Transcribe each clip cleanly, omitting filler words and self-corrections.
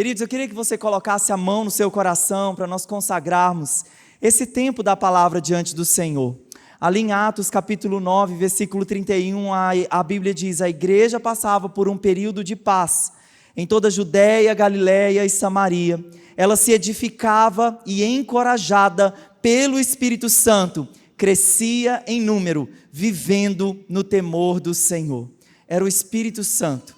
Queridos, eu queria que você colocasse a mão no seu coração para nós consagrarmos esse tempo da palavra diante do Senhor. Ali em Atos capítulo 9, versículo 31, a Bíblia diz: a igreja passava por um período de paz em toda a Judéia, Galiléia e Samaria. Ela se edificava e, encorajada pelo Espírito Santo, crescia em número, vivendo no temor do Senhor. Era o Espírito Santo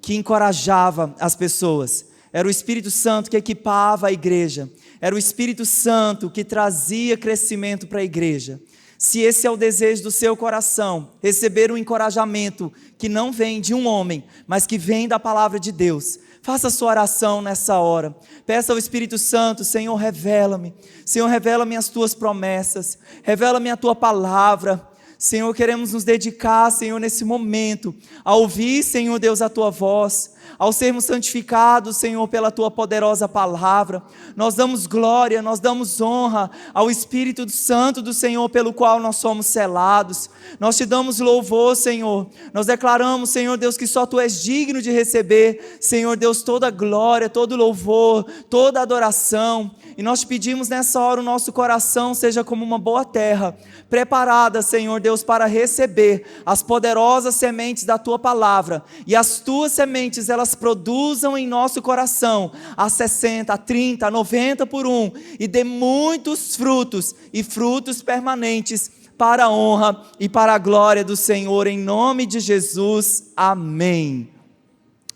que encorajava as pessoas. Era o Espírito Santo que equipava a igreja. Era o Espírito Santo que trazia crescimento para a igreja. Se esse é o desejo do seu coração, receber um encorajamento que não vem de um homem, mas que vem da palavra de Deus, faça a sua oração nessa hora. Peça ao Espírito Santo: Senhor, revela-me. Senhor, revela-me as tuas promessas. Revela-me a tua palavra. Senhor, queremos nos dedicar, Senhor, nesse momento, a ouvir, Senhor Deus, a tua voz, ao sermos santificados, Senhor, pela tua poderosa palavra. Nós damos glória, nós damos honra ao Espírito Santo do Senhor, pelo qual nós somos selados. Nós te damos louvor, Senhor. Nós declaramos, Senhor Deus, que só tu és digno de receber, Senhor Deus, toda a glória, todo o louvor, toda a adoração. E nós te pedimos nessa hora, o nosso coração seja como uma boa terra, preparada, Senhor Deus, para receber as poderosas sementes da tua palavra. E as tuas sementes, elas produzam em nosso coração a 60, a 30, a 90 por um, e dê muitos frutos, e frutos permanentes, para a honra e para a glória do Senhor, em nome de Jesus, amém.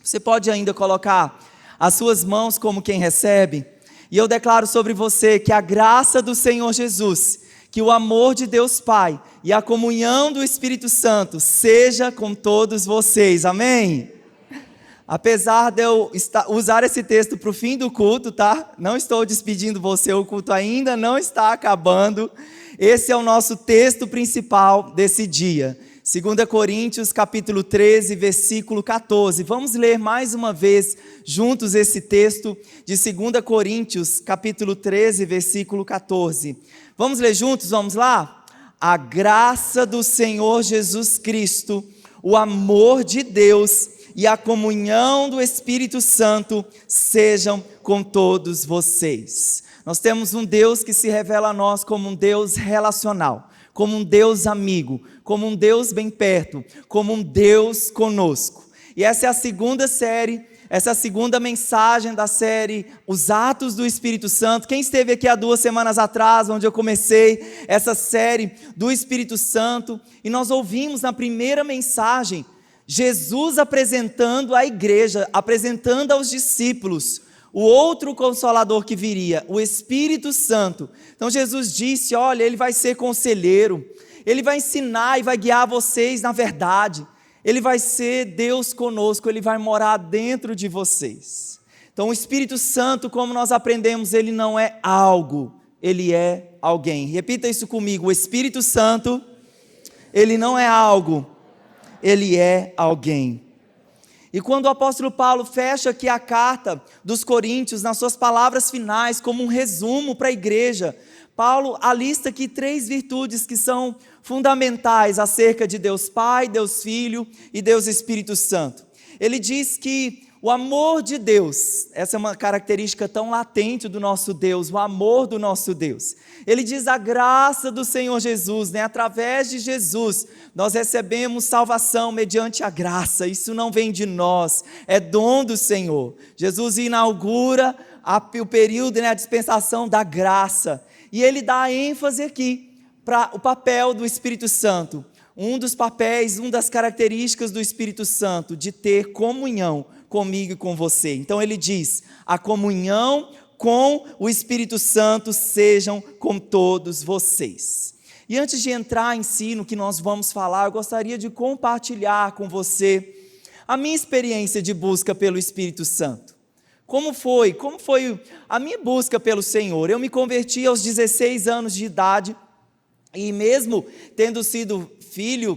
Você pode ainda colocar as suas mãos como quem recebe, e eu declaro sobre você que a graça do Senhor Jesus, que o amor de Deus Pai e a comunhão do Espírito Santo seja com todos vocês, amém? Apesar de eu usar esse texto para o fim do culto, tá? Não estou despedindo você, o culto ainda não está acabando. Esse é o nosso texto principal desse dia. 2 Coríntios capítulo 13, versículo 14. Vamos ler mais uma vez juntos esse texto de 2 Coríntios capítulo 13, versículo 14. Vamos ler juntos? Vamos lá? A graça do Senhor Jesus Cristo, o amor de Deus e a comunhão do Espírito Santo sejam com todos vocês. Nós temos um Deus que se revela a nós como um Deus relacional, como um Deus amigo, como um Deus bem perto, como um Deus conosco. E essa é a segunda série, essa é a segunda mensagem da série Os Atos do Espírito Santo. Quem esteve aqui há 2 semanas atrás, onde eu comecei essa série do Espírito Santo, e nós ouvimos na primeira mensagem Jesus apresentando à igreja, apresentando aos discípulos o outro Consolador que viria, o Espírito Santo. Então Jesus disse: olha, Ele vai ser conselheiro, Ele vai ensinar e vai guiar vocês na verdade, Ele vai ser Deus conosco, Ele vai morar dentro de vocês. Então o Espírito Santo, como nós aprendemos, Ele não é algo, Ele é alguém. Repita isso comigo: o Espírito Santo, Ele não é algo, Ele é alguém. E quando o apóstolo Paulo fecha aqui a carta dos Coríntios, nas suas palavras finais, como um resumo para a igreja, Paulo alista aqui 3 virtudes que são fundamentais acerca de Deus Pai, Deus Filho e Deus Espírito Santo. Ele diz que o amor de Deus, essa é uma característica tão latente do nosso Deus, o amor do nosso Deus. Ele diz a graça do Senhor Jesus, através de Jesus, nós recebemos salvação mediante a graça. Isso não vem de nós, é dom do Senhor. Jesus inaugura o período, a dispensação da graça. E ele dá ênfase aqui para o papel do Espírito Santo. Um dos papéis, uma das características do Espírito Santo, de ter comunhão comigo e com você. Então ele diz: a comunhão com o Espírito Santo sejam com todos vocês. E antes de entrar em si no que nós vamos falar, eu gostaria de compartilhar com você a minha experiência de busca pelo Espírito Santo. Como foi a minha busca pelo Senhor? Eu me converti aos 16 anos de idade, e mesmo tendo sido filho,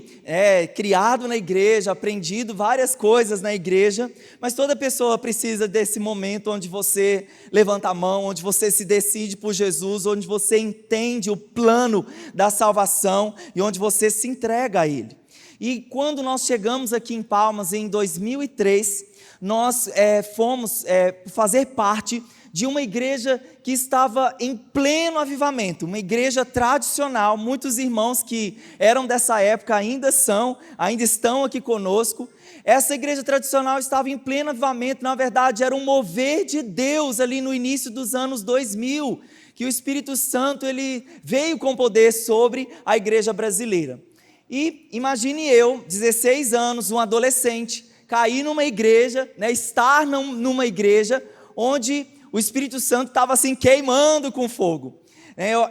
criado na igreja, aprendido várias coisas na igreja, mas toda pessoa precisa desse momento onde você levanta a mão, onde você se decide por Jesus, onde você entende o plano da salvação e onde você se entrega a Ele. E quando nós chegamos aqui em Palmas, em 2003, nós fomos fazer parte de uma igreja que estava em pleno avivamento, uma igreja tradicional. Muitos irmãos que eram dessa época ainda estão aqui conosco. Essa igreja tradicional estava em pleno avivamento, na verdade era um mover de Deus ali no início dos anos 2000, que o Espírito Santo ele veio com poder sobre a igreja brasileira. E imagine eu, 16 anos, um adolescente, cair numa igreja, estar numa igreja onde o Espírito Santo estava assim queimando com fogo.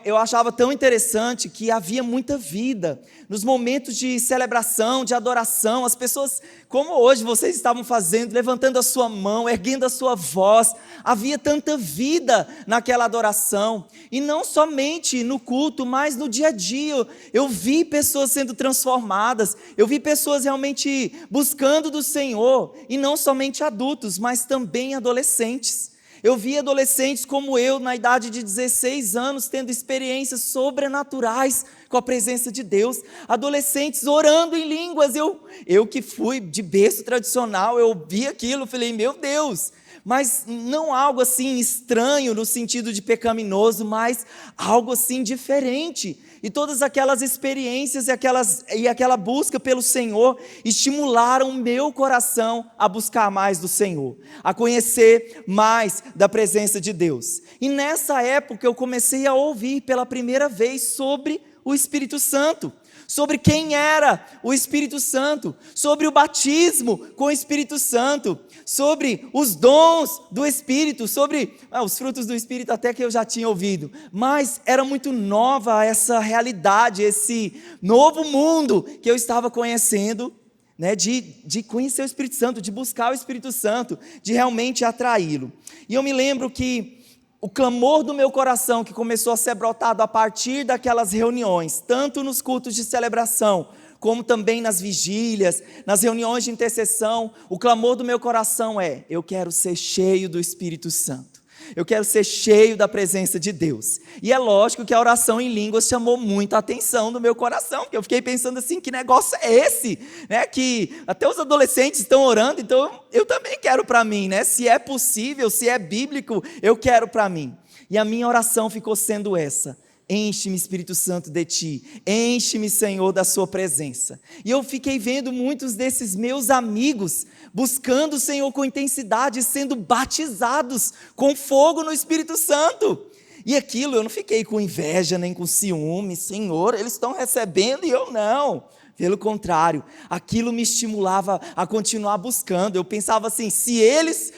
Eu achava tão interessante que havia muita vida nos momentos de celebração, de adoração. As pessoas, como hoje vocês estavam fazendo, levantando a sua mão, erguendo a sua voz, havia tanta vida naquela adoração. E não somente no culto, mas no dia a dia. Eu vi pessoas sendo transformadas, eu vi pessoas realmente buscando do Senhor, e não somente adultos, mas também adolescentes. Eu vi adolescentes como eu, na idade de 16 anos, tendo experiências sobrenaturais com a presença de Deus. Adolescentes orando em línguas. Eu que fui de berço tradicional, eu vi aquilo, falei, meu Deus. Mas não algo assim estranho no sentido de pecaminoso, mas algo assim diferente. E todas aquelas experiências e aquela busca pelo Senhor estimularam o meu coração a buscar mais do Senhor, a conhecer mais da presença de Deus. E nessa época eu comecei a ouvir pela primeira vez sobre o Espírito Santo, sobre quem era o Espírito Santo, sobre o batismo com o Espírito Santo, sobre os dons do Espírito, sobre os frutos do Espírito até que eu já tinha ouvido, mas era muito nova essa realidade, esse novo mundo que eu estava conhecendo, de conhecer o Espírito Santo, de buscar o Espírito Santo, de realmente atraí-lo. E eu me lembro que o clamor do meu coração, que começou a ser brotado a partir daquelas reuniões, tanto nos cultos de celebração, como também nas vigílias, nas reuniões de intercessão, o clamor do meu coração é: eu quero ser cheio do Espírito Santo, eu quero ser cheio da presença de Deus. E é lógico que a oração em línguas chamou muita atenção do meu coração, porque eu fiquei pensando assim, que negócio é esse? Que até os adolescentes estão orando, então eu também quero para mim, se é possível, se é bíblico, eu quero para mim. E a minha oração ficou sendo essa: enche-me, Espírito Santo, de ti, enche-me, Senhor, da sua presença. E eu fiquei vendo muitos desses meus amigos buscando o Senhor com intensidade, sendo batizados com fogo no Espírito Santo. E aquilo, eu não fiquei com inveja, nem com ciúme. Senhor, eles estão recebendo e eu não. Pelo contrário, aquilo me estimulava a continuar buscando. Eu pensava assim, se eles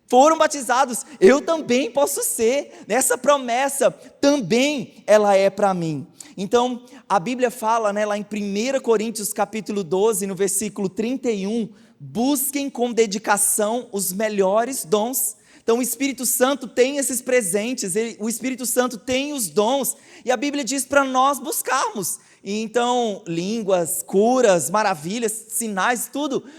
foram batizados, eu também posso ser. Essa promessa também ela é para mim. Então, a Bíblia fala, lá em 1 Coríntios capítulo 12, no versículo 31, busquem com dedicação os melhores dons. Então o Espírito Santo tem esses presentes, o Espírito Santo tem os dons, e a Bíblia diz para nós buscarmos. E então, línguas, curas, maravilhas, sinais,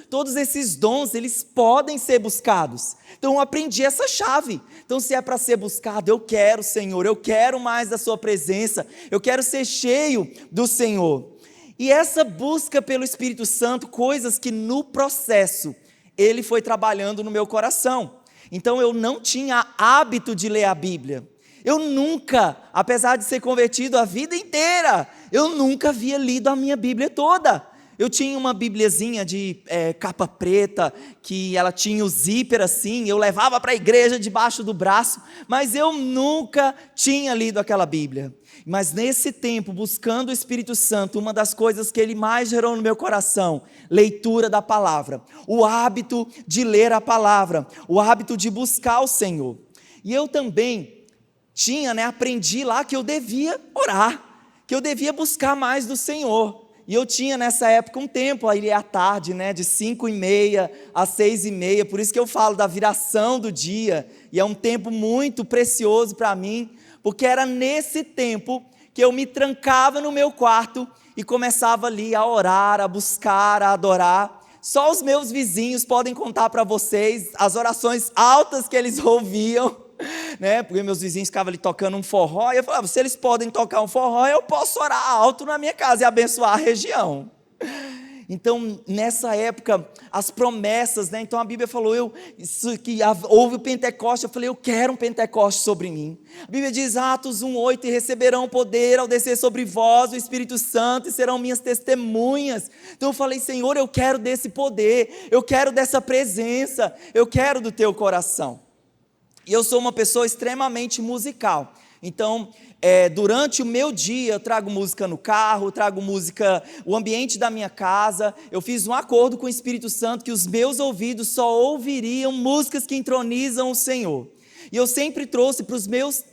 todos esses dons, eles podem ser buscados. Então eu aprendi essa chave. Então se é para ser buscado, eu quero, Senhor, eu quero mais da sua presença, eu quero ser cheio do Senhor. E essa busca pelo Espírito Santo, coisas que no processo, ele foi trabalhando no meu coração. Então eu não tinha hábito de ler a Bíblia. Eu nunca, apesar de ser convertido a vida inteira, eu nunca havia lido a minha Bíblia toda. Eu tinha uma bibliazinha de capa preta, que ela tinha o zíper assim, eu levava para a igreja debaixo do braço, mas eu nunca tinha lido aquela Bíblia. Mas nesse tempo, buscando o Espírito Santo, uma das coisas que ele mais gerou no meu coração, leitura da palavra, o hábito de ler a palavra, o hábito de buscar o Senhor. E eu também aprendi lá que eu devia orar, que eu devia buscar mais do Senhor. E eu tinha nessa época um tempo, ali à tarde, de 5h30 às 6h30, por isso que eu falo da viração do dia, e é um tempo muito precioso para mim, porque era nesse tempo que eu me trancava no meu quarto e começava ali a orar, a buscar, a adorar. Só os meus vizinhos podem contar para vocês as orações altas que eles ouviam, porque meus vizinhos ficavam ali tocando um forró, e eu falava, se eles podem tocar um forró, eu posso orar alto na minha casa e abençoar a região. Então, nessa época, as promessas, né? Então a Bíblia falou, houve o Pentecoste, eu falei, eu quero um Pentecoste sobre mim. A Bíblia diz, Atos 1:8, e receberão poder ao descer sobre vós o Espírito Santo, e serão minhas testemunhas. Então eu falei, Senhor, eu quero desse poder, eu quero dessa presença, eu quero do teu coração. E eu sou uma pessoa extremamente musical. Então, durante o meu dia, eu trago música no carro, trago música, o ambiente da minha casa. Eu fiz um acordo com o Espírito Santo que os meus ouvidos só ouviriam músicas que entronizam o Senhor. E eu sempre trouxe para o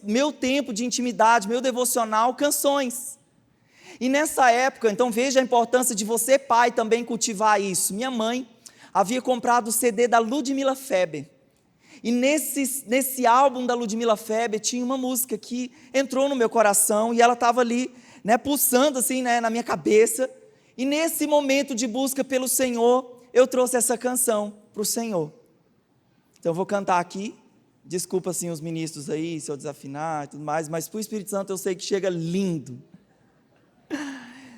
meu tempo de intimidade, meu devocional, canções. E nessa época, então veja a importância de você, pai, também cultivar isso. Minha mãe havia comprado o CD da Ludmilla Feber. E nesse álbum da Ludmilla Feber tinha uma música que entrou no meu coração e ela estava ali, né, pulsando assim, né, na minha cabeça. E nesse momento de busca pelo Senhor, eu trouxe essa canção para o Senhor. Então eu vou cantar aqui. Desculpa assim os ministros aí, se eu desafinar e tudo mais, mas para o Espírito Santo eu sei que chega lindo.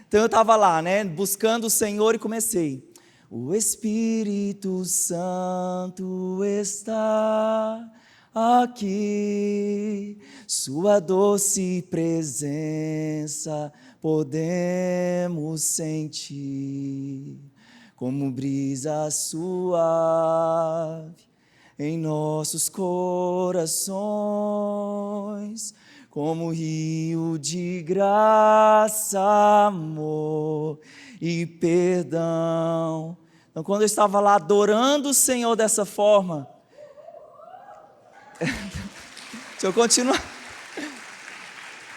Então eu estava lá, né, buscando o Senhor e comecei. O Espírito Santo está aqui, sua doce presença podemos sentir, como brisa suave em nossos corações, como rio de graça, amor e perdão. Então, quando eu estava lá adorando o Senhor dessa forma, deixa eu continuar.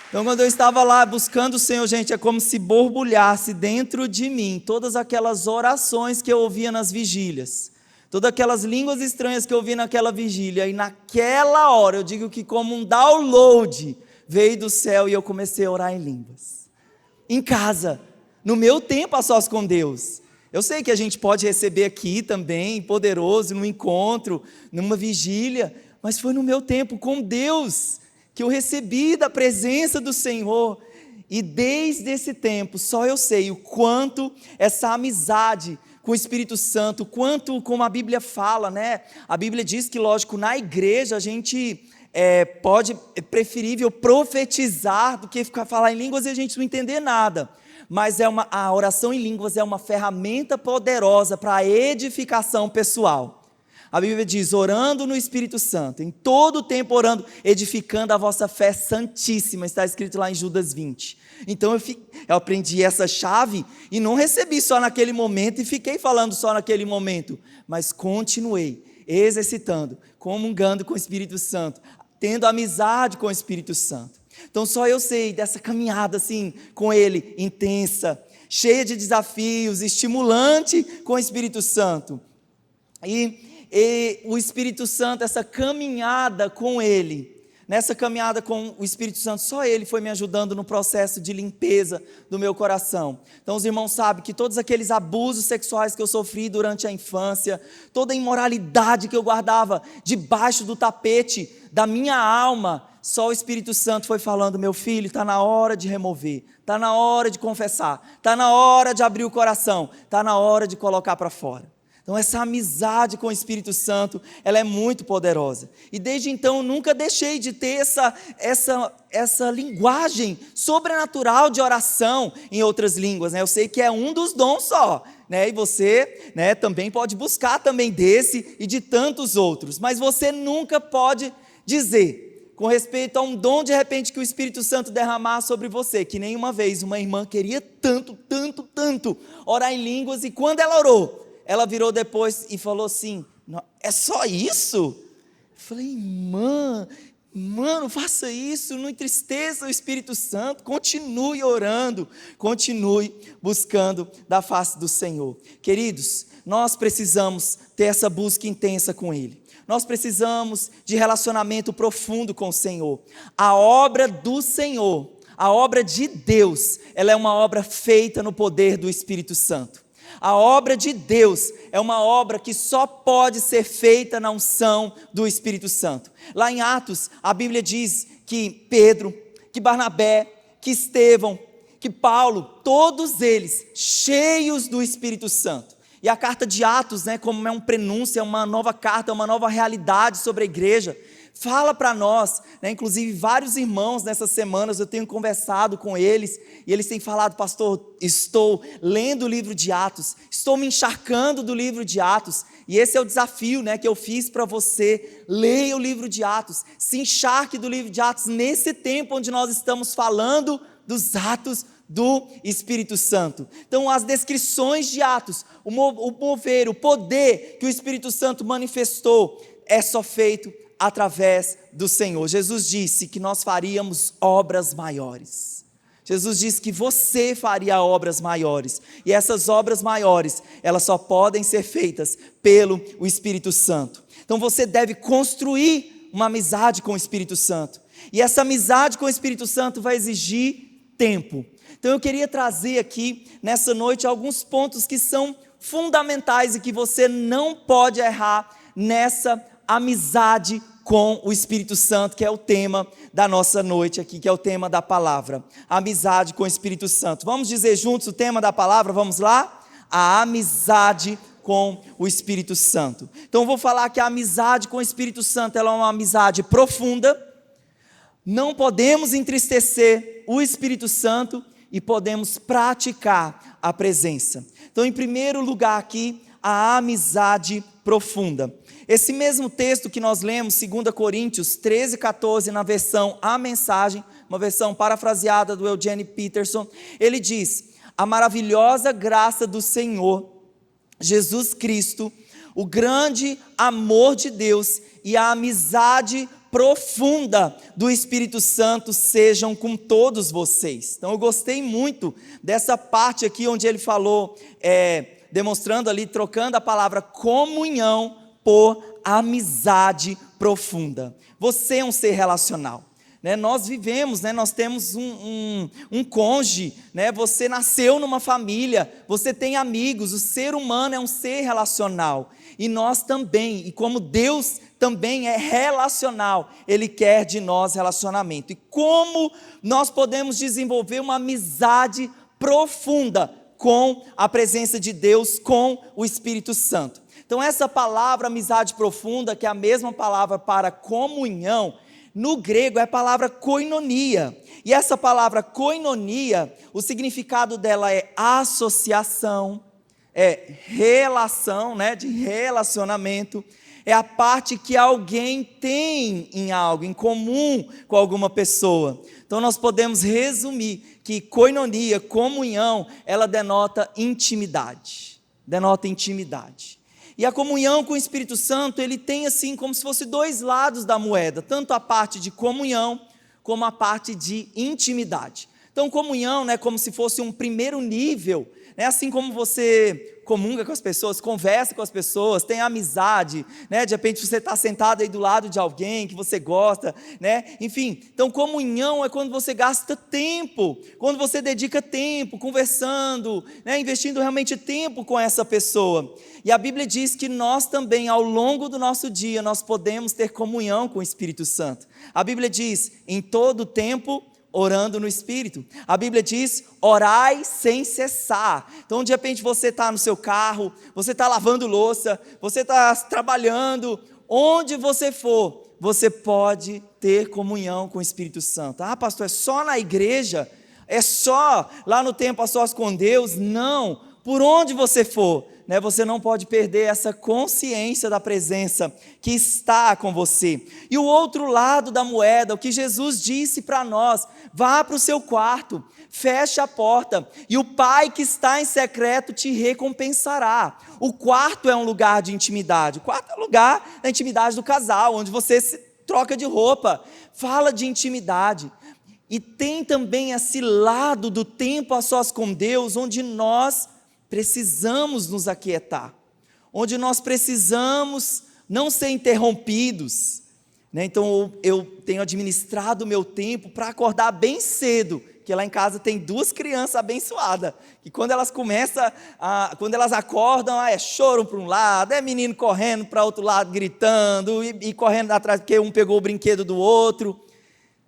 Então, quando eu estava lá buscando o Senhor, gente, é como se borbulhasse dentro de mim todas aquelas orações que eu ouvia nas vigílias, todas aquelas línguas estranhas que eu ouvia naquela vigília, e naquela hora, eu digo que como um download veio do céu e eu comecei a orar em línguas, em casa, no meu tempo a sós com Deus. Eu sei que a gente pode receber aqui também, poderoso, num encontro, numa vigília, mas foi no meu tempo com Deus, que eu recebi da presença do Senhor, e desde esse tempo, só eu sei o quanto essa amizade com o Espírito Santo, quanto, como a Bíblia fala, né? A Bíblia diz que, lógico, na igreja a gente é preferível profetizar do que falar em línguas e a gente não entender nada. Mas a oração em línguas é uma ferramenta poderosa para a edificação pessoal. A Bíblia diz, orando no Espírito Santo, em todo o tempo orando, edificando a vossa fé santíssima, está escrito lá em Judas 20. Então eu aprendi essa chave e não recebi só naquele momento e fiquei falando só naquele momento, mas continuei exercitando, comungando com o Espírito Santo, tendo amizade com o Espírito Santo. Então só eu sei dessa caminhada assim com Ele, intensa, cheia de desafios, estimulante com o Espírito Santo. E o Espírito Santo, essa caminhada com Ele, nessa caminhada com o Espírito Santo, só Ele foi me ajudando no processo de limpeza do meu coração. Então os irmãos sabem que todos aqueles abusos sexuais que eu sofri durante a infância, toda a imoralidade que eu guardava debaixo do tapete da minha alma, só o Espírito Santo foi falando, meu filho, está na hora de remover, está na hora de confessar, está na hora de abrir o coração, está na hora de colocar para fora. Então essa amizade com o Espírito Santo, ela é muito poderosa. E desde então eu nunca deixei de ter essa linguagem sobrenatural de oração em outras línguas, né? Eu sei que é um dos dons só, né? E você, né, também pode buscar também desse e de tantos outros. Mas você nunca pode dizer com respeito a um dom de repente que o Espírito Santo derramar sobre você, que nem uma vez uma irmã queria tanto orar em línguas, e quando ela orou, ela virou depois e falou assim, é só isso? Eu falei, mano, faça isso, não entristeça o Espírito Santo, continue orando, continue buscando da face do Senhor. Queridos, nós precisamos ter essa busca intensa com Ele. Nós precisamos de relacionamento profundo com o Senhor. A obra do Senhor, a obra de Deus, ela é uma obra feita no poder do Espírito Santo. A obra de Deus é uma obra que só pode ser feita na unção do Espírito Santo. Lá em Atos, a Bíblia diz que Pedro, que Barnabé, que Estevão, que Paulo, todos eles cheios do Espírito Santo. E a carta de Atos, como é um prenúncio, é uma nova carta, é uma nova realidade sobre a igreja, fala para nós, inclusive vários irmãos nessas semanas eu tenho conversado com eles, e eles têm falado: pastor, estou lendo o livro de Atos, estou me encharcando do livro de Atos, e esse é o desafio que eu fiz para você: leia o livro de Atos, se encharque do livro de Atos, nesse tempo onde nós estamos falando dos atos do Espírito Santo. Então as descrições de Atos, o mover, o poder que o Espírito Santo manifestou, é só feito através do Senhor. Jesus disse que nós faríamos obras maiores. Jesus disse que você faria obras maiores, e essas obras maiores, elas só podem ser feitas pelo Espírito Santo. Então você deve construir uma amizade com o Espírito Santo, e essa amizade com o Espírito Santo vai exigir tempo. Então eu queria trazer aqui nessa noite alguns pontos que são fundamentais e que você não pode errar nessa amizade com o Espírito Santo, que é o tema da nossa noite aqui, que é o tema da palavra, amizade com o Espírito Santo. Vamos dizer juntos o tema da palavra? Vamos lá? A amizade com o Espírito Santo. Então eu vou falar que a amizade com o Espírito Santo, ela é uma amizade profunda. Não podemos entristecer o Espírito Santo e podemos praticar a presença. Então, em primeiro lugar aqui, a amizade profunda. Esse mesmo texto que nós lemos, 2 Coríntios 13, 14, na versão A Mensagem, uma versão parafraseada do Eugene Peterson, ele diz: a maravilhosa graça do Senhor Jesus Cristo, o grande amor de Deus e a amizade profunda do Espírito Santo sejam com todos vocês. Então eu gostei muito dessa parte aqui onde ele falou, demonstrando ali, trocando a palavra comunhão por amizade profunda. Você é um ser relacional, nós vivemos, nós temos um cônjuge, você nasceu numa família, você tem amigos, o ser humano é um ser relacional, e nós também, e como Deus também é relacional, Ele quer de nós relacionamento. E como nós podemos desenvolver uma amizade profunda com a presença de Deus, com o Espírito Santo? Então essa palavra amizade profunda, que é a mesma palavra para comunhão, no grego é a palavra koinonia, e essa palavra koinonia, o significado dela é associação, é relação, de relacionamento, é a parte que alguém tem em algo, em comum com alguma pessoa. Então nós podemos resumir que koinonia, comunhão, ela denota intimidade, E a comunhão com o Espírito Santo, ele tem assim como se fosse dois lados da moeda, tanto a parte de comunhão, como a parte de intimidade. Então comunhão é como se fosse um primeiro nível, assim como você comunga com as pessoas, conversa com as pessoas, tem amizade, de repente você está sentado aí do lado de alguém que você gosta, enfim, então comunhão é quando você gasta tempo, quando você dedica tempo conversando, investindo realmente tempo com essa pessoa. E a Bíblia diz que nós também, ao longo do nosso dia, nós podemos ter comunhão com o Espírito Santo. A Bíblia diz: em todo tempo orando no Espírito. A Bíblia diz: orai sem cessar. Então de repente você está no seu carro, você está lavando louça, você está trabalhando, onde você for, você pode ter comunhão com o Espírito Santo. Ah, pastor, é só na igreja? É só lá no tempo a sós com Deus? Não, por onde você for, você não pode perder essa consciência da presença que está com você. E o outro lado da moeda, o que Jesus disse para nós: vá para o seu quarto, feche a porta, e o Pai que está em secreto te recompensará. O quarto é um lugar de intimidade, o quarto é um lugar da intimidade do casal, onde você se troca de roupa, fala de intimidade. E tem também esse lado do tempo a sós com Deus, onde nós precisamos nos aquietar, onde nós precisamos não ser interrompidos, Então eu tenho administrado o meu tempo para acordar bem cedo, que lá em casa tem 2 crianças abençoadas, que quando elas acordam, é choro para um lado, é menino correndo para outro lado, gritando, e correndo atrás, porque um pegou o brinquedo do outro.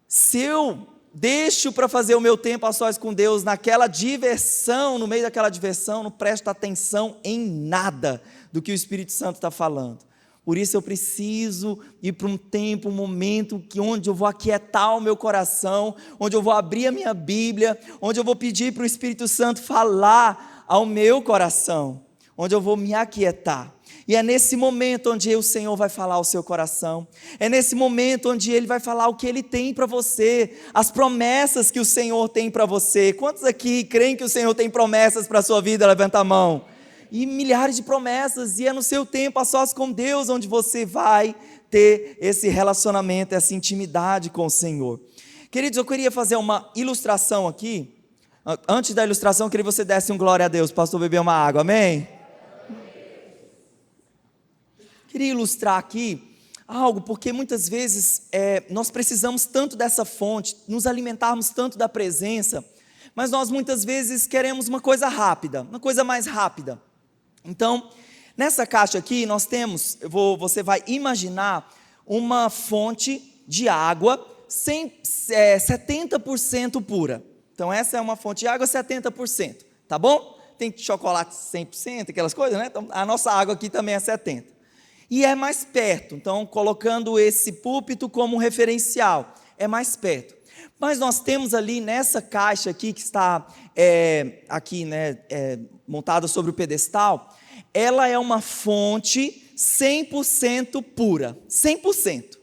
Se eu deixo para fazer o meu tempo a sós com Deus, naquela diversão, no meio daquela diversão, não presto atenção em nada do que o Espírito Santo está falando. Por isso eu preciso ir para um tempo, um momento onde eu vou aquietar o meu coração, onde eu vou abrir a minha Bíblia, onde eu vou pedir para o Espírito Santo falar ao meu coração, onde eu vou me aquietar. E é nesse momento onde o Senhor vai falar ao seu coração, é nesse momento onde Ele vai falar o que Ele tem para você, as promessas que o Senhor tem para você. Quantos aqui creem que o Senhor tem promessas para a sua vida? Levanta a mão. E milhares de promessas, e é no seu tempo a sós com Deus, onde você vai ter esse relacionamento, essa intimidade com o Senhor. Queridos, eu queria fazer uma ilustração aqui. Antes da ilustração, eu queria que você desse um glória a Deus, pastor, beber uma água, amém? Queria ilustrar aqui algo, porque muitas vezes nós precisamos tanto dessa fonte, nos alimentarmos tanto da presença, mas nós muitas vezes queremos uma coisa rápida, uma coisa mais rápida. Então, nessa caixa aqui nós temos, você vai imaginar uma fonte de água 70% pura. Então essa é uma fonte de água 70%, tá bom? Tem chocolate 100%, aquelas coisas, né? Então a nossa água aqui também é 70%. E é mais perto, então colocando esse púlpito como referencial, é mais perto. Mas nós temos ali nessa caixa aqui, que está aqui, né, montada sobre o pedestal, ela é uma fonte 100% pura, 100%.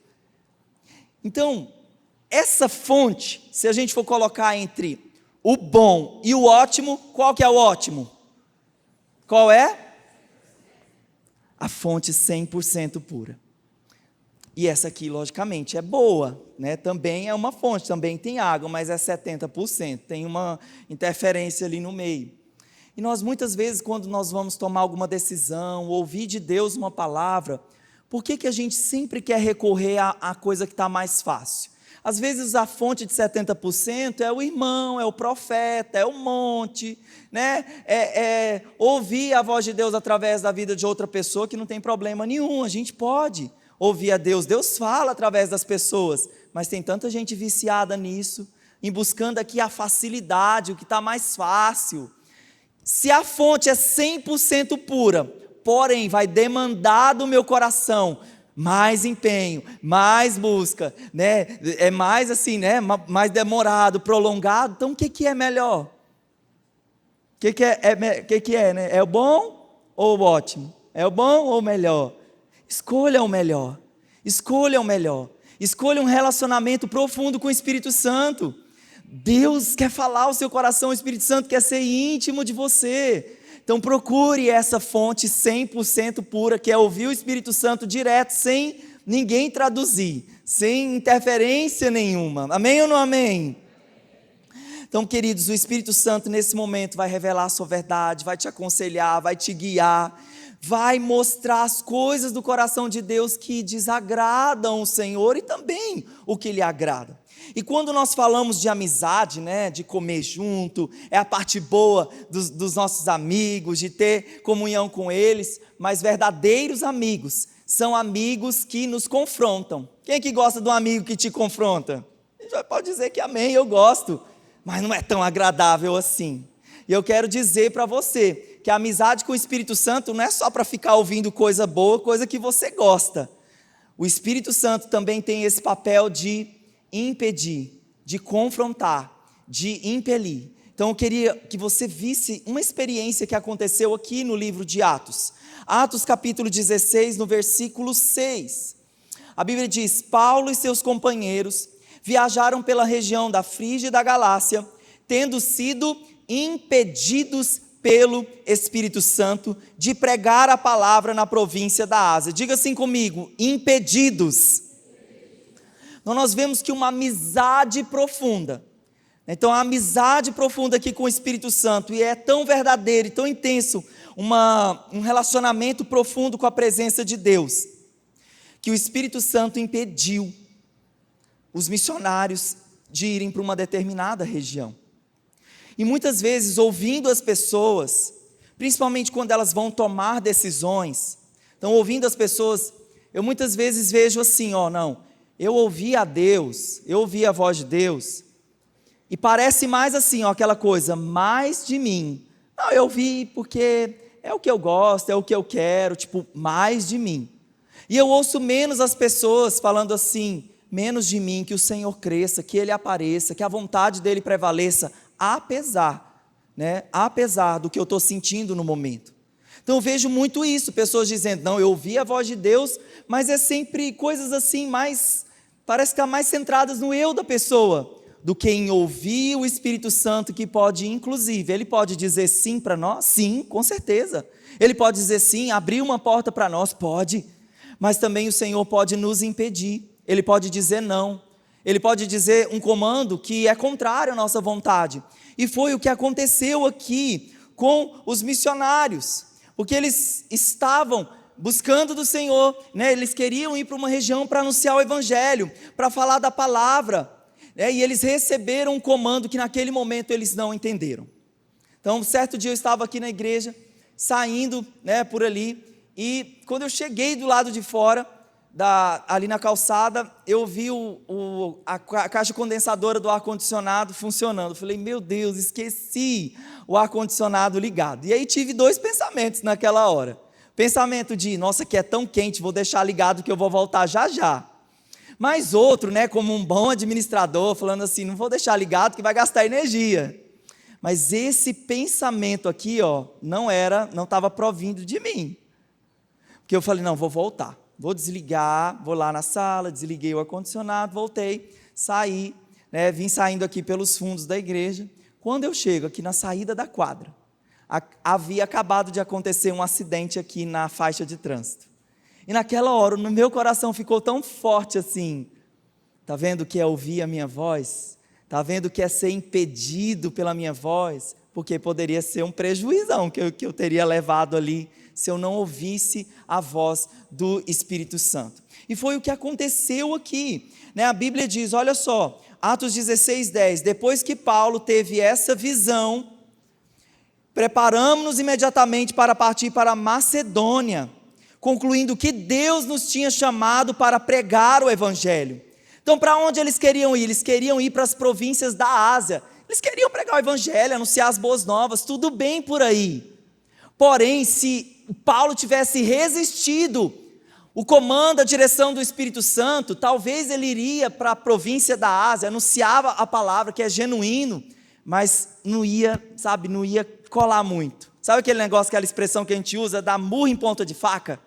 Então, essa fonte, se a gente for colocar entre o bom e o ótimo, qual que é o ótimo? Qual é? A fonte 100% pura. E essa aqui, logicamente, é boa, né? Também é uma fonte, também tem água, mas é 70%, tem uma interferência ali no meio. E nós muitas vezes, quando nós vamos tomar alguma decisão, ouvir de Deus uma palavra, por que a gente sempre quer recorrer à coisa que está mais fácil? Às vezes a fonte de 70% é o irmão, é o profeta, é o monte, né? Ouvir a voz de Deus através da vida de outra pessoa, que não tem problema nenhum, a gente pode ouvir a Deus, Deus fala através das pessoas, mas tem tanta gente viciada nisso, em buscando aqui a facilidade, o que está mais fácil. Se a fonte é 100% pura, porém vai demandar do meu coração mais empenho, mais busca, né? É mais assim, né? Mais demorado, prolongado. Então o que é melhor? O que é, né? É o bom ou o ótimo? É o bom ou o melhor? Escolha o melhor. Escolha o melhor. Escolha um relacionamento profundo com o Espírito Santo. Deus quer falar ao seu coração, o Espírito Santo quer ser íntimo de você. Então procure essa fonte 100% pura, que é ouvir o Espírito Santo direto, sem ninguém traduzir, sem interferência nenhuma. Amém ou não amém? Então, queridos, o Espírito Santo nesse momento vai revelar a sua verdade, vai te aconselhar, vai te guiar, vai mostrar as coisas do coração de Deus que desagradam o Senhor e também o que lhe agrada. E quando nós falamos de amizade, né, de comer junto, é a parte boa dos nossos amigos, de ter comunhão com eles, mas verdadeiros amigos são amigos que nos confrontam. Quem é que gosta de um amigo que te confronta? Já pode dizer que amém, eu gosto, mas não é tão agradável assim. E eu quero dizer para você que a amizade com o Espírito Santo não é só para ficar ouvindo coisa boa, coisa que você gosta. O Espírito Santo também tem esse papel de impedir, de confrontar, de impelir. Então eu queria que você visse uma experiência que aconteceu aqui no livro de Atos. Atos capítulo 16, no versículo 6. A Bíblia diz: Paulo e seus companheiros viajaram pela região da Frígia e da Galácia, tendo sido impedidos pelo Espírito Santo de pregar a palavra na província da Ásia. Diga assim comigo: impedidos. Então nós vemos que uma amizade profunda, então a amizade profunda aqui com o Espírito Santo, e é tão verdadeiro e tão intenso, um relacionamento profundo com a presença de Deus, que o Espírito Santo impediu os missionários de irem para uma determinada região. E muitas vezes, ouvindo as pessoas, principalmente quando elas vão tomar decisões, então ouvindo as pessoas, eu muitas vezes vejo assim, não, eu ouvi a Deus, eu ouvi a voz de Deus, E parece mais assim, ó, aquela coisa, mais de mim. Não, eu vi porque é o que eu gosto, é o que eu quero, tipo, mais de mim. E eu ouço menos as pessoas falando assim, menos de mim, que o Senhor cresça, que Ele apareça, que a vontade dEle prevaleça, apesar do que eu estou sentindo no momento. Então eu vejo muito isso, pessoas dizendo, não, eu ouvi a voz de Deus, mas é sempre coisas assim, parece que mais centradas no eu da pessoa, do que em ouvir o Espírito Santo, que pode, inclusive, Ele pode dizer sim para nós? Sim, com certeza. Ele pode dizer sim, abrir uma porta para nós? Pode. Mas também o Senhor pode nos impedir, Ele pode dizer não, Ele pode dizer um comando que é contrário à nossa vontade, e foi o que aconteceu aqui com os missionários, porque eles estavam buscando do Senhor, eles queriam ir para uma região para anunciar o Evangelho, para falar da palavra, e eles receberam um comando que naquele momento eles não entenderam. Então, certo dia eu estava aqui na igreja, saindo por ali, e quando eu cheguei do lado de fora, ali na calçada, eu vi a caixa condensadora do ar-condicionado funcionando. Eu falei, meu Deus, esqueci o ar-condicionado ligado. E aí tive dois pensamentos naquela hora. Pensamento de, nossa, que é tão quente, vou deixar ligado que eu vou voltar já já. Mas outro, como um bom administrador, falando assim, não vou deixar ligado que vai gastar energia. Mas esse pensamento aqui, não estava provindo de mim. Porque eu falei, não, vou voltar, vou desligar, vou lá na sala, desliguei o ar-condicionado, voltei, saí, vim saindo aqui pelos fundos da igreja. Quando eu chego aqui na saída da quadra, havia acabado de acontecer um acidente aqui na faixa de trânsito. E naquela hora, no meu coração ficou tão forte assim, está vendo que é ouvir a minha voz? Está vendo que é ser impedido pela minha voz? Porque poderia ser um prejuizão que eu teria levado ali, se eu não ouvisse a voz do Espírito Santo. E foi o que aconteceu aqui, a Bíblia diz, olha só, Atos 16:10, depois que Paulo teve essa visão, preparamos-nos imediatamente para partir para a Macedônia, concluindo que Deus nos tinha chamado para pregar o Evangelho. Então, para onde eles queriam ir? Eles queriam ir para as províncias da Ásia, eles queriam pregar o Evangelho, anunciar as boas novas, tudo bem por aí. Porém, se Paulo tivesse resistido o comando, a direção do Espírito Santo, talvez ele iria para a província da Ásia, anunciava a palavra que é genuíno, mas não ia colar muito. Sabe aquele negócio, aquela expressão que a gente usa, dar murro em ponta de faca?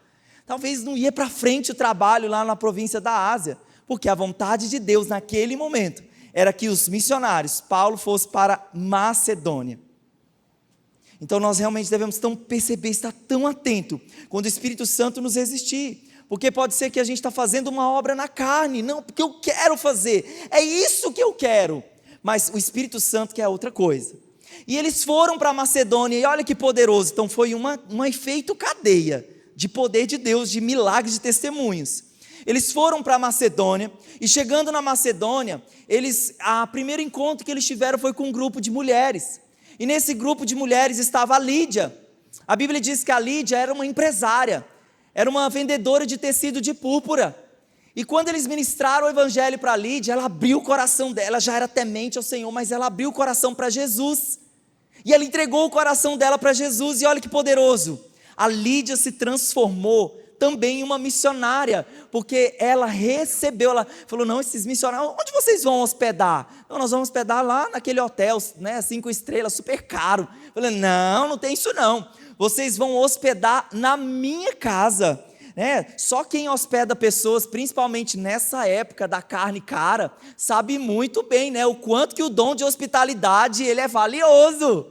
Talvez não ia para frente o trabalho lá na província da Ásia, porque a vontade de Deus naquele momento era que os missionários, Paulo fosse para Macedônia. Então nós realmente devemos perceber, estar tão atento quando o Espírito Santo nos resistir, porque pode ser que a gente está fazendo uma obra na carne, não, porque eu quero fazer, é isso que eu quero, mas o Espírito Santo quer outra coisa. E eles foram para a Macedônia, e olha que poderoso, então foi um efeito cadeia de poder de Deus, de milagres, de testemunhos. Eles foram para a Macedônia, e chegando na Macedônia, o primeiro encontro que eles tiveram foi com um grupo de mulheres, e nesse grupo de mulheres estava a Lídia. A Bíblia diz que a Lídia era uma empresária, era uma vendedora de tecido de púrpura, e quando eles ministraram o Evangelho para a Lídia, ela abriu o coração dela, já era temente ao Senhor, mas ela abriu o coração para Jesus, e ela entregou o coração dela para Jesus, e olha que poderoso, a Lídia se transformou também em uma missionária, porque ela recebeu, ela falou, não, esses missionários, onde vocês vão hospedar? Não, nós vamos hospedar lá naquele hotel, 5 estrelas, super caro. Eu falei, não tem isso não, vocês vão hospedar na minha casa. Só quem hospeda pessoas, principalmente nessa época da carne cara, sabe muito bem, o quanto que o dom de hospitalidade ele é valioso.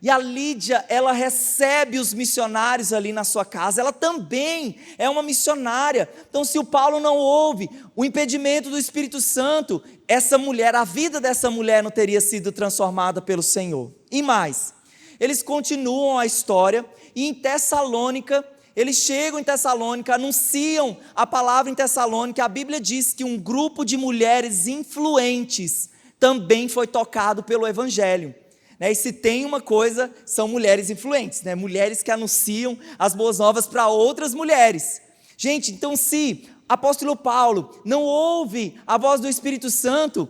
E a Lídia, ela recebe os missionários ali na sua casa, ela também é uma missionária. Então, se o Paulo não ouve o impedimento do Espírito Santo, essa mulher, a vida dessa mulher não teria sido transformada pelo Senhor. E mais, eles continuam a história, e em Tessalônica, eles chegam em Tessalônica, anunciam a palavra em Tessalônica. A Bíblia diz que um grupo de mulheres influentes também foi tocado pelo Evangelho. E se tem uma coisa, são mulheres influentes, mulheres que anunciam as boas novas para outras mulheres. Gente, então se apóstolo Paulo não ouve a voz do Espírito Santo,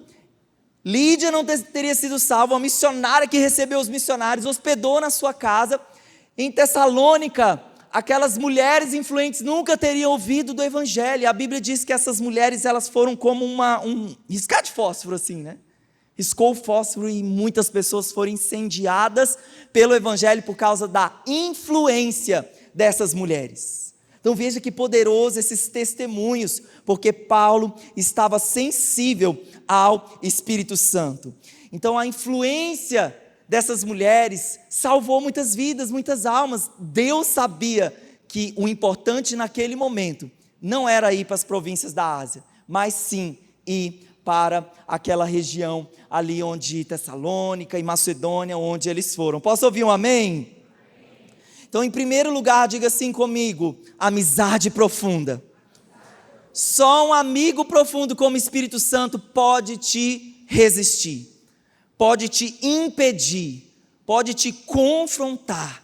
Lídia não teria sido salva, uma missionária que recebeu os missionários, hospedou na sua casa. Em Tessalônica, aquelas mulheres influentes nunca teriam ouvido do evangelho. A Bíblia diz que essas mulheres, elas foram como um riscar de fósforo assim, né? Riscou o fósforo e muitas pessoas foram incendiadas pelo evangelho por causa da influência dessas mulheres. Então veja que poderoso esses testemunhos, porque Paulo estava sensível ao Espírito Santo. Então a influência dessas mulheres salvou muitas vidas, muitas almas. Deus sabia que o importante naquele momento não era ir para as províncias da Ásia, mas sim ir para aquela região ali onde Tessalônica e Macedônia, onde eles foram. Posso ouvir um amém? Então, em primeiro lugar, diga assim comigo: amizade profunda. Só um amigo profundo como o Espírito Santo pode te resistir, pode te impedir, pode te confrontar.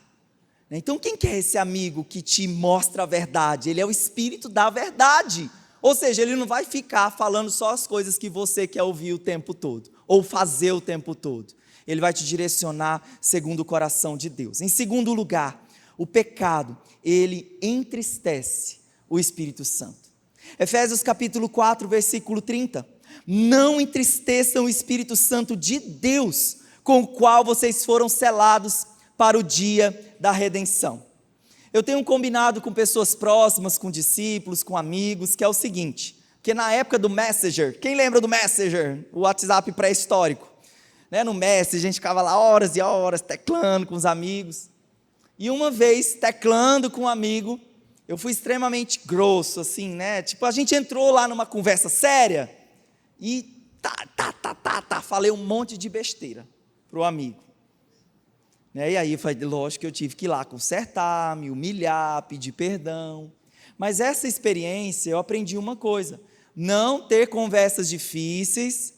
Então, quem que é esse amigo que te mostra a verdade? Ele é o Espírito da verdade. Ou seja, ele não vai ficar falando só as coisas que você quer ouvir o tempo todo, ou fazer o tempo todo. Ele vai te direcionar segundo o coração de Deus. Em segundo lugar, o pecado, ele entristece o Espírito Santo. Efésios capítulo 4, versículo 30. Não entristeçam o Espírito Santo de Deus, com o qual vocês foram selados para o dia da redenção. Eu tenho um combinado com pessoas próximas, com discípulos, com amigos, que é o seguinte, que na época do Messenger, quem lembra do Messenger? O WhatsApp pré-histórico, né? No Messenger a gente ficava lá horas e horas teclando com os amigos. E uma vez, teclando com um amigo, eu fui extremamente grosso, assim, né? Tipo, a gente entrou lá numa conversa séria e falei um monte de besteira pro amigo. E aí, lógico que eu tive que ir lá consertar, me humilhar, pedir perdão. Mas essa experiência, eu aprendi uma coisa: não ter conversas difíceis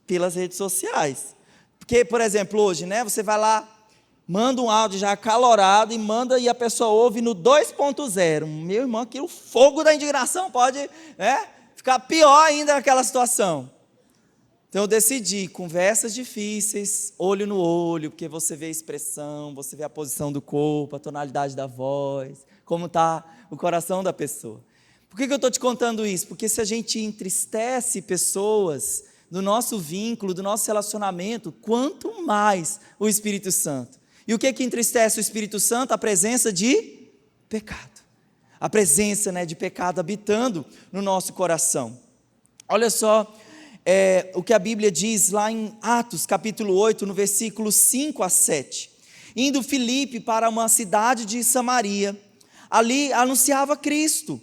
pelas redes sociais. Porque, por exemplo, hoje, né, você vai lá, manda um áudio já acalorado e manda e a pessoa ouve no 2.0. Meu irmão, aqui o fogo da indignação pode, né, ficar pior ainda naquela situação. Então eu decidi, conversas difíceis, olho no olho, porque você vê a expressão, você vê a posição do corpo, a tonalidade da voz, como está o coração da pessoa. Por que eu estou te contando isso? Porque se a gente entristece pessoas do nosso vínculo, do nosso relacionamento, quanto mais o Espírito Santo. E o que entristece o Espírito Santo? A presença de pecado. A presença, né, de pecado habitando no nosso coração. Olha só o que a Bíblia diz lá em Atos capítulo 8, no versículo 5 a 7. Indo Filipe para uma cidade de Samaria, ali anunciava Cristo.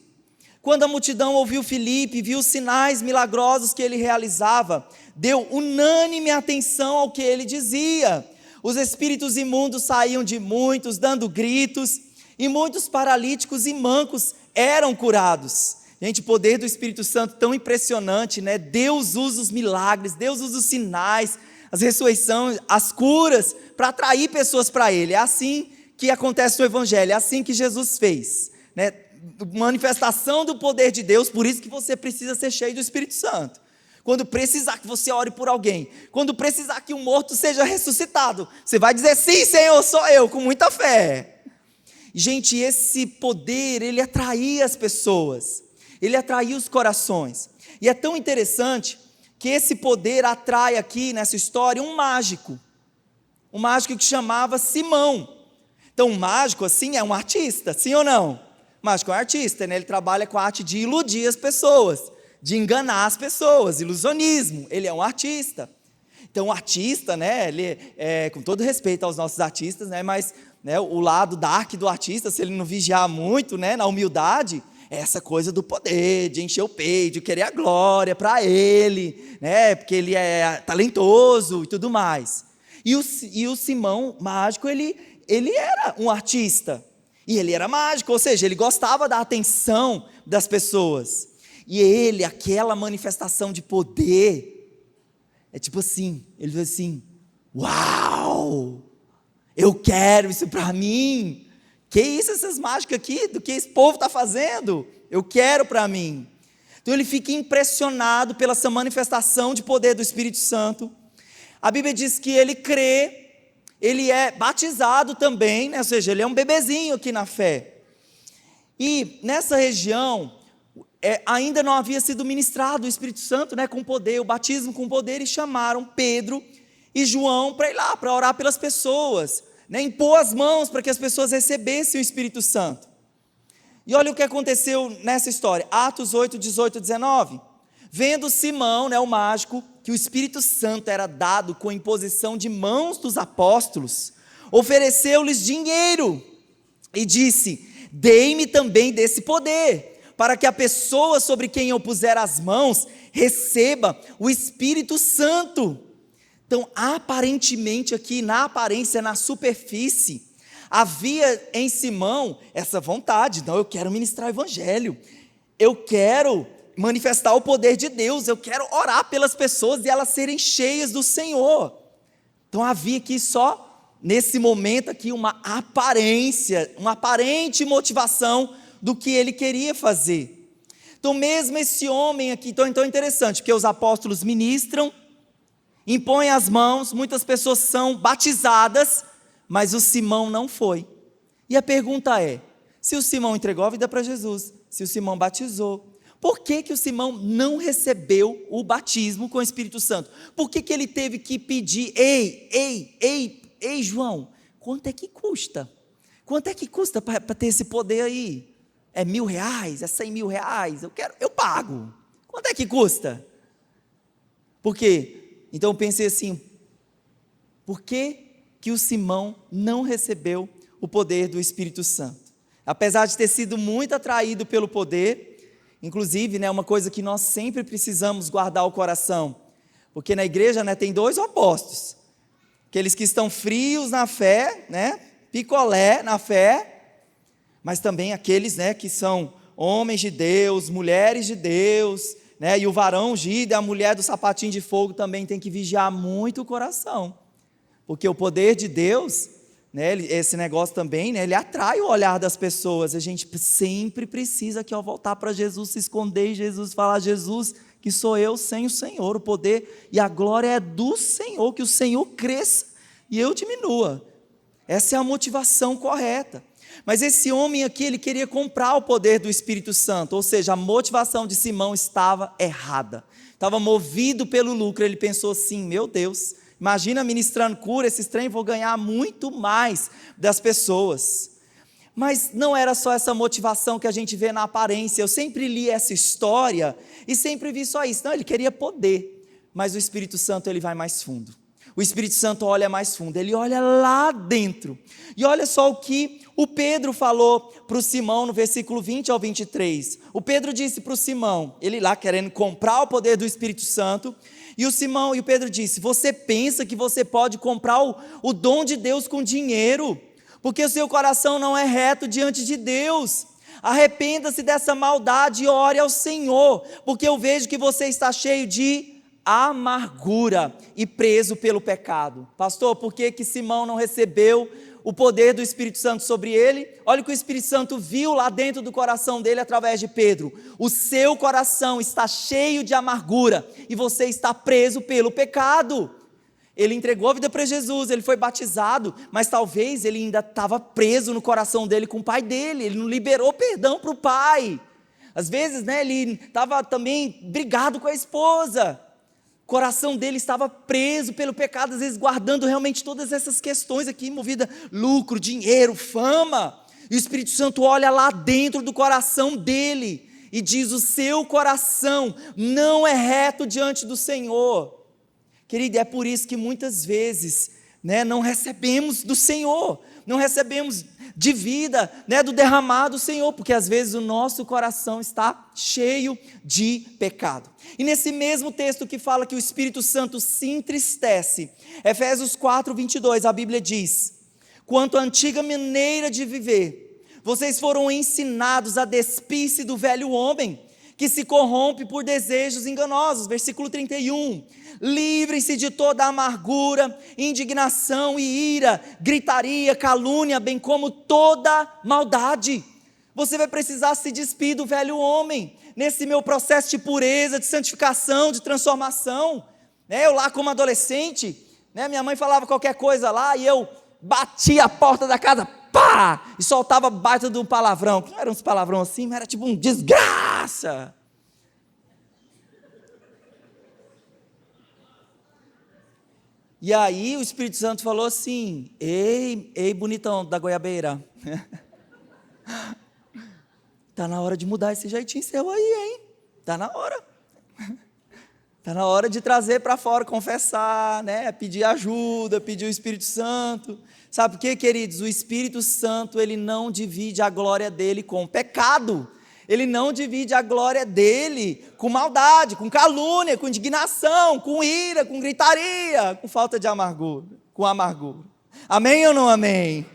Quando a multidão ouviu Filipe, viu os sinais milagrosos que ele realizava, deu unânime atenção ao que ele dizia. Os espíritos imundos saíam de muitos, dando gritos, e muitos paralíticos e mancos eram curados. Gente, o poder do Espírito Santo tão impressionante, né? Deus usa os milagres, Deus usa os sinais, as ressurreições, as curas, para atrair pessoas para Ele. É assim que acontece no Evangelho, é assim que Jesus fez, né? Manifestação do poder de Deus, por isso que você precisa ser cheio do Espírito Santo. Quando precisar que você ore por alguém, quando precisar que um morto seja ressuscitado, você vai dizer: sim, Senhor, sou eu, com muita fé. Gente, esse poder, ele atraía as pessoas, ele atraía os corações. E é tão interessante que esse poder atrai aqui nessa história um mágico que chamava Simão. Então um mágico assim é um artista, sim ou não? Mágico é um artista, né? Ele trabalha com a arte de iludir as pessoas, de enganar as pessoas, ilusionismo. Ele é um artista. Então o artista, né, ele com todo respeito aos nossos artistas, né, mas, né, o lado dark do artista, se ele não vigiar muito, né, na humildade, é essa coisa do poder, de encher o peito, de querer a glória para ele, né, porque ele é talentoso e tudo mais. E o Simão mágico, ele era um artista. E ele era mágico, ou seja, ele gostava da atenção das pessoas. E ele, aquela manifestação de poder, é tipo assim, ele diz assim: uau, eu quero isso para mim. Que isso, essas mágicas aqui, do que esse povo está fazendo? Eu quero para mim. Então ele fica impressionado pela essa manifestação de poder do Espírito Santo. A Bíblia diz que ele crê, ele é batizado também, né? Ou seja, ele é um bebezinho aqui na fé. E nessa região, ainda não havia sido ministrado o Espírito Santo, né, com poder, o batismo com poder, e chamaram Pedro e João para ir lá, para orar pelas pessoas, né, impor as mãos para que as pessoas recebessem o Espírito Santo. E olha o que aconteceu nessa história, Atos 8, 18, 19. Vendo Simão, né, o mágico, que o Espírito Santo era dado com a imposição de mãos dos apóstolos, ofereceu-lhes dinheiro e disse: dei-me também desse poder, para que a pessoa sobre quem eu puser as mãos receba o Espírito Santo. Então, aparentemente aqui, na aparência, na superfície, havia em Simão essa vontade: não, eu quero ministrar o Evangelho, eu quero manifestar o poder de Deus, eu quero orar pelas pessoas e elas serem cheias do Senhor. Então havia aqui só, nesse momento aqui, uma aparência, uma aparente motivação do que ele queria fazer. Então mesmo esse homem aqui, então é interessante, porque os apóstolos ministram, impõem as mãos, muitas pessoas são batizadas, mas o Simão não foi. E a pergunta é, se o Simão entregou a vida para Jesus, se o Simão batizou, por que o Simão não recebeu o batismo com o Espírito Santo? Por que ele teve que pedir, ei, João, quanto é que custa? Quanto é que custa para ter esse poder aí? É R$1.000? É R$100.000? Eu pago. Quanto é que custa? Por quê? Então eu pensei assim, por que o Simão não recebeu o poder do Espírito Santo? Apesar de ter sido muito atraído pelo poder, inclusive, né, uma coisa que nós sempre precisamos guardar o coração, porque na igreja, né, tem dois opostos, aqueles que estão frios na fé, né, picolé na fé, mas também aqueles, né, que são homens de Deus, mulheres de Deus, né, e o varão ungido e a mulher do sapatinho de fogo também tem que vigiar muito o coração, porque o poder de Deus, né, esse negócio também, né, ele atrai o olhar das pessoas. A gente sempre precisa aqui, voltar para Jesus, se esconder em Jesus, falar: Jesus, que sou eu sem o Senhor, o poder e a glória é do Senhor, que o Senhor cresça e eu diminua. Essa é a motivação correta. Mas esse homem aqui, ele queria comprar o poder do Espírito Santo, ou seja, a motivação de Simão estava errada, estava movido pelo lucro. Ele pensou assim: meu Deus, imagina ministrando cura, esses trem, vou ganhar muito mais das pessoas. Mas não era só essa motivação que a gente vê na aparência. Eu sempre li essa história e sempre vi só isso. Não, ele queria poder, mas o Espírito Santo, ele vai mais fundo. O Espírito Santo olha mais fundo, ele olha lá dentro. E olha só o que o Pedro falou para o Simão no versículo 20 ao 23. O Pedro disse para o Simão, ele lá querendo comprar o poder do Espírito Santo, e o Pedro disse: você pensa que você pode comprar o dom de Deus com dinheiro? Porque o seu coração não é reto diante de Deus. Arrependa-se dessa maldade e ore ao Senhor, porque eu vejo que você está cheio de amargura e preso pelo pecado. Pastor, por que Simão não recebeu o poder do Espírito Santo sobre ele? Olha o que o Espírito Santo viu lá dentro do coração dele através de Pedro: o seu coração está cheio de amargura e você está preso pelo pecado. Ele entregou a vida para Jesus, ele foi batizado, mas talvez ele ainda estava preso no coração dele com o pai dele, ele não liberou perdão para o pai. Às vezes, né, ele estava também brigado com a esposa. O coração dele estava preso pelo pecado, às vezes guardando realmente todas essas questões aqui, movida lucro, dinheiro, fama. E o Espírito Santo olha lá dentro do coração dele e diz: o seu coração não é reto diante do Senhor. Querido, é por isso que muitas vezes, né, não recebemos do Senhor, não recebemos de vida, né, do derramado do Senhor, porque às vezes o nosso coração está cheio de pecado. E nesse mesmo texto que fala que o Espírito Santo se entristece, Efésios 4, 22, a Bíblia diz: quanto à antiga maneira de viver, vocês foram ensinados a despir-se do velho homem, que se corrompe por desejos enganosos. Versículo 31, livrem-se de toda amargura, indignação e ira, gritaria, calúnia, bem como toda maldade. Você vai precisar se despir do velho homem, nesse meu processo de pureza, de santificação, de transformação. Eu lá como adolescente, né? Minha mãe falava qualquer coisa lá e eu batia a porta da casa, pá, e soltava baita de um palavrão, que não era uns palavrão assim, mas era tipo um desgraça. E aí o Espírito Santo falou assim: ei bonitão da goiabeira, tá na hora de mudar esse jeitinho seu aí, hein? Tá na hora. Tá na hora de trazer para fora, confessar, né? Pedir ajuda, pedir o Espírito Santo. Sabe por quê, queridos? O Espírito Santo, ele não divide a glória dele com pecado. Ele não divide a glória dele com maldade, com calúnia, com indignação, com ira, com gritaria, com falta de amargura, com amargura. Amém ou não amém?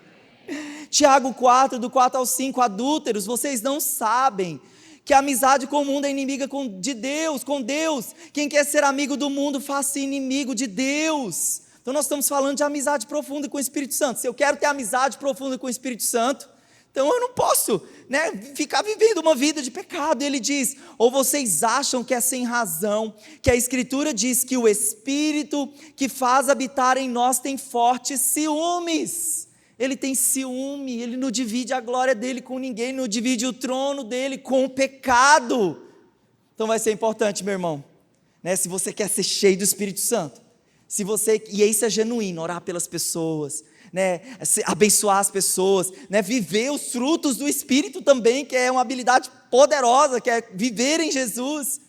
Tiago 4, do 4 ao 5, adúlteros, vocês não sabem que a amizade com o mundo é inimiga de Deus, com Deus. Quem quer ser amigo do mundo, faça inimigo de Deus. Então nós estamos falando de amizade profunda com o Espírito Santo. Se eu quero ter amizade profunda com o Espírito Santo, então eu não posso, né, ficar vivendo uma vida de pecado. Ele diz: ou vocês acham que é sem razão, que a Escritura diz que o Espírito que faz habitar em nós tem fortes ciúmes. Ele tem ciúme, ele não divide a glória dele com ninguém, não divide o trono dele com o pecado. Então vai ser importante, meu irmão, né, se você quer ser cheio do Espírito Santo, e isso é genuíno, orar pelas pessoas, né, abençoar as pessoas, né, viver os frutos do Espírito também, que é uma habilidade poderosa, que é viver em Jesus.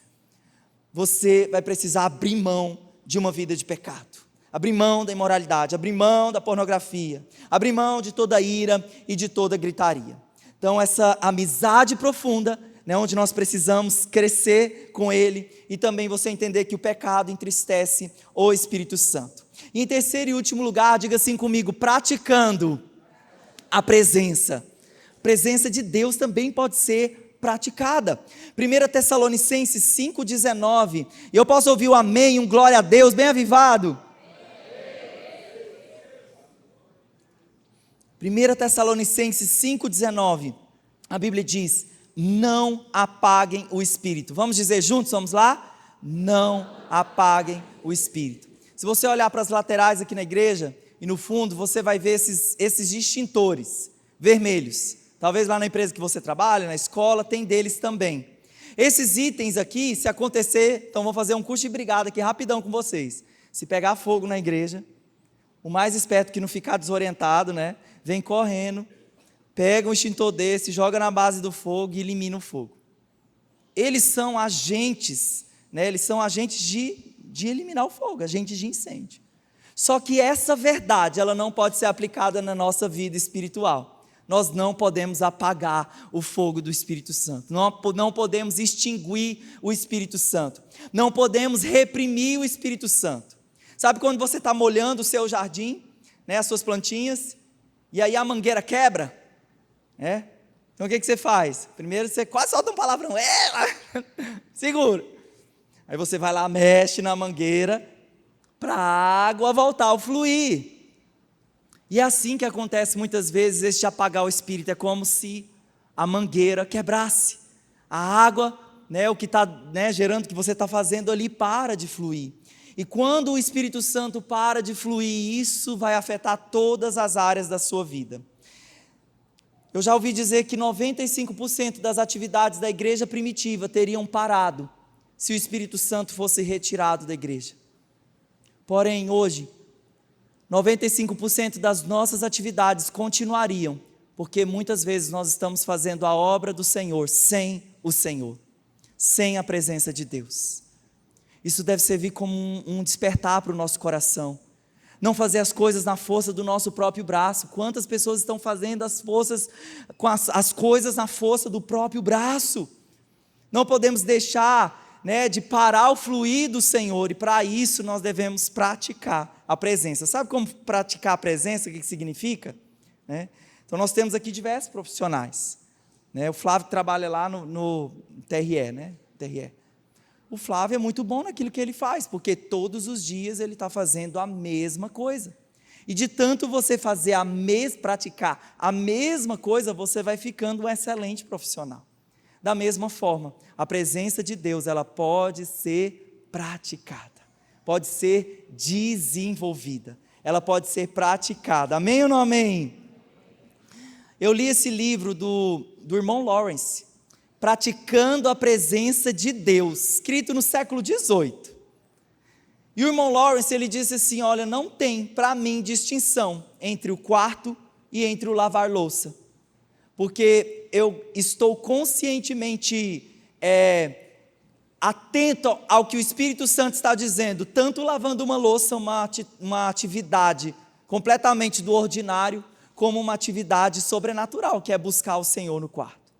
Você vai precisar abrir mão de uma vida de pecado, abrir mão da imoralidade, abrir mão da pornografia, abrir mão de toda ira e de toda gritaria. Então essa amizade profunda, né, onde nós precisamos crescer com Ele, e também você entender que o pecado entristece o Espírito Santo. E em terceiro e último lugar, diga assim comigo: praticando a presença. A presença de Deus também pode ser praticada. 1 Tessalonicenses 5,19, e eu posso ouvir um amém, um glória a Deus, bem avivado. 1 Tessalonicenses 5,19, a Bíblia diz: não apaguem o Espírito. Vamos dizer juntos, vamos lá? Não apaguem o Espírito. Se você olhar para as laterais aqui na igreja, e no fundo, você vai ver esses extintores vermelhos. Talvez lá na empresa que você trabalha, na escola, tem deles também. Esses itens aqui, se acontecer, então vou fazer um curso de brigada aqui rapidão com vocês. Se pegar fogo na igreja, o mais esperto que não ficar desorientado, né, vem correndo, pega um extintor desse, joga na base do fogo e elimina o fogo. Eles são agentes, né, eles são agentes de eliminar o fogo, agentes de incêndio. Só que essa verdade, ela não pode ser aplicada na nossa vida espiritual. Nós não podemos apagar o fogo do Espírito Santo, não podemos extinguir o Espírito Santo, não podemos reprimir o Espírito Santo. Sabe quando você está molhando o seu jardim, né, as suas plantinhas, e aí a mangueira quebra? Então o que você faz? Primeiro você quase solta um palavrão, segura. Aí você vai lá, mexe na mangueira, para a água voltar a fluir. E é assim que acontece muitas vezes, esse de apagar o Espírito, é como se a mangueira quebrasse. A água, né, o que está, né, gerando o que você está fazendo ali, para de fluir. E quando o Espírito Santo para de fluir, isso vai afetar todas as áreas da sua vida. Eu já ouvi dizer que 95% das atividades da igreja primitiva teriam parado se o Espírito Santo fosse retirado da igreja. Porém, hoje, 95% das nossas atividades continuariam, porque muitas vezes nós estamos fazendo a obra do Senhor sem o Senhor, sem a presença de Deus. Isso deve servir como um despertar para o nosso coração. Não fazer as coisas na força do nosso próprio braço. Quantas pessoas estão fazendo as coisas na força do próprio braço? Não podemos deixar, né, de parar o fluir do Senhor, e para isso nós devemos praticar a presença. Sabe como praticar a presença, o que significa? Então nós temos aqui diversos profissionais, né? O Flávio trabalha lá no TRE, né? TRE. O Flávio é muito bom naquilo que ele faz, porque todos os dias ele está fazendo a mesma coisa. E de tanto você praticar a mesma coisa, você vai ficando um excelente profissional. Da mesma forma, a presença de Deus, ela pode ser praticada. pode ser desenvolvida, ela pode ser praticada. Amém ou não amém? Eu li esse livro do irmão Lawrence, Praticando a Presença de Deus, escrito no século XVIII. E o irmão Lawrence, ele disse assim, olha, não tem para mim distinção entre o quarto e entre o lavar louça, porque eu estou conscientemente atento ao que o Espírito Santo está dizendo, tanto lavando uma louça, uma atividade completamente do ordinário, como uma atividade sobrenatural, que é buscar o Senhor no quarto.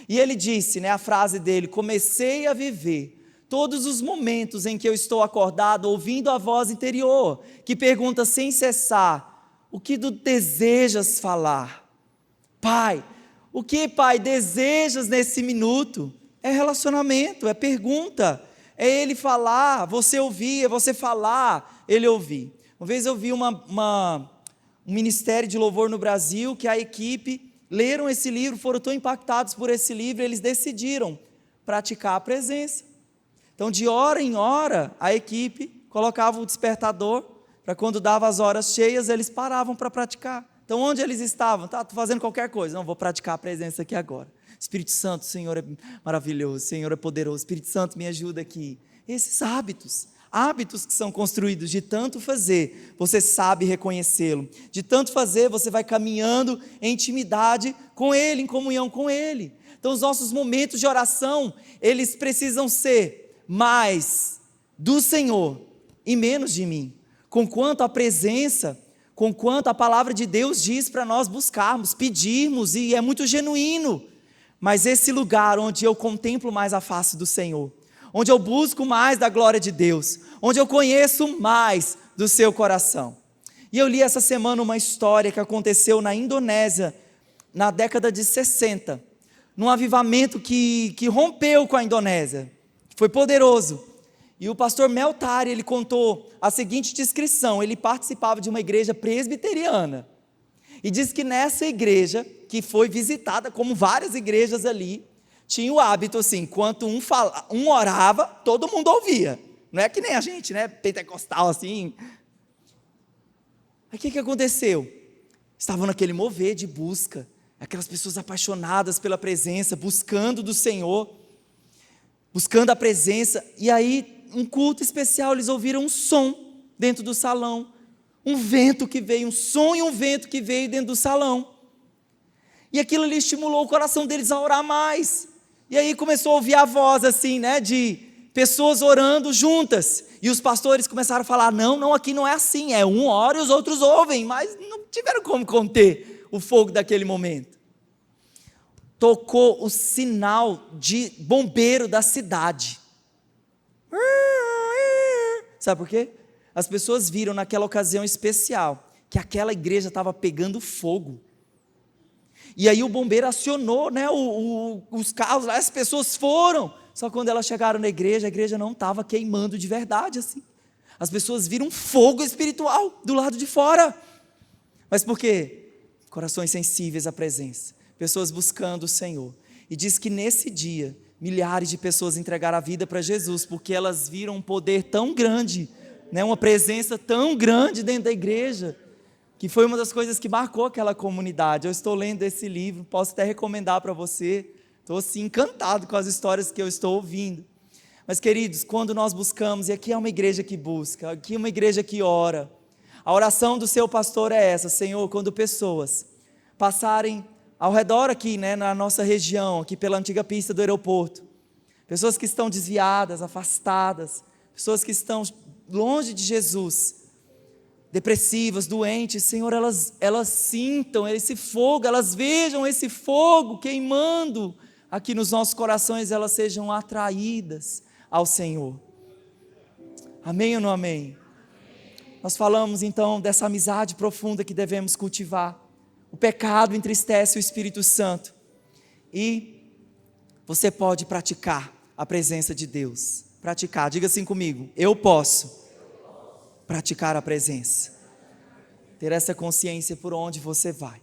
E ele disse, a frase dele, comecei a viver todos os momentos em que eu estou acordado, ouvindo a voz interior, que pergunta sem cessar, o que tu desejas falar? Pai, o que, Pai, desejas nesse minuto? É relacionamento, é pergunta, é Ele falar, você ouvir, é você falar, Ele ouvir. Uma vez eu vi um ministério de louvor no Brasil, que a equipe leram esse livro, foram tão impactados por esse livro, eles decidiram praticar a presença. Então, de hora em hora, a equipe colocava o despertador, para quando dava as horas cheias, eles paravam para praticar. Então, onde eles estavam? Estou fazendo qualquer coisa, não, vou praticar a presença aqui agora. Espírito Santo, o Senhor é maravilhoso, o Senhor é poderoso, Espírito Santo me ajuda aqui. Esses hábitos que são construídos de tanto fazer, você sabe reconhecê-lo. De tanto fazer, você vai caminhando em intimidade com Ele, em comunhão com Ele. Então, os nossos momentos de oração, eles precisam ser mais do Senhor e menos de mim, conquanto a presença, conquanto a palavra de Deus diz para nós buscarmos, pedirmos, e é muito genuíno, mas esse lugar onde eu contemplo mais a face do Senhor, onde eu busco mais da glória de Deus, onde eu conheço mais do seu coração. E eu li essa semana uma história que aconteceu na Indonésia, na década de 60, num avivamento que rompeu com a Indonésia, foi poderoso. E o pastor Mel Tari, ele contou a seguinte descrição, ele participava de uma igreja presbiteriana, e diz que nessa igreja, que foi visitada como várias igrejas ali, tinha o hábito assim, enquanto um orava, todo mundo ouvia, não é que nem a gente, pentecostal assim. Aí o que aconteceu? Estavam naquele mover de busca, aquelas pessoas apaixonadas pela presença, buscando do Senhor, buscando a presença, e aí, um culto especial, eles ouviram um som dentro do salão, um vento que veio, um som e um vento que veio dentro do salão, e aquilo ali estimulou o coração deles a orar mais, e aí começou a ouvir a voz assim, de pessoas orando juntas, e os pastores começaram a falar, não, aqui não é assim, um ora e os outros ouvem, mas não tiveram como conter o fogo daquele momento. Tocou o sinal de bombeiro da cidade. Sabe por quê? As pessoas viram naquela ocasião especial que aquela igreja estava pegando fogo. E aí o bombeiro acionou, os carros, as pessoas foram. Só que quando elas chegaram na igreja, a igreja não estava queimando de verdade assim. As pessoas viram fogo espiritual do lado de fora. Mas por quê? Corações sensíveis à presença. Pessoas buscando o Senhor, e diz que nesse dia, milhares de pessoas entregaram a vida para Jesus, porque elas viram um poder tão grande, uma presença tão grande dentro da igreja, que foi uma das coisas que marcou aquela comunidade. Eu estou lendo esse livro, posso até recomendar para você, estou assim encantado com as histórias que eu estou ouvindo. Mas queridos, quando nós buscamos, e aqui é uma igreja que busca, aqui é uma igreja que ora, a oração do seu pastor é essa: Senhor, quando pessoas passarem ao redor aqui, na nossa região, aqui pela antiga pista do aeroporto, pessoas que estão desviadas, afastadas, pessoas que estão longe de Jesus, depressivas, doentes, Senhor, elas sintam esse fogo, elas vejam esse fogo queimando aqui nos nossos corações, elas sejam atraídas ao Senhor. Amém ou não amém? Nós falamos então dessa amizade profunda que devemos cultivar. O pecado entristece o Espírito Santo, e você pode praticar a presença de Deus. Praticar, diga assim comigo: eu posso praticar a presença. Ter essa consciência por onde você vai.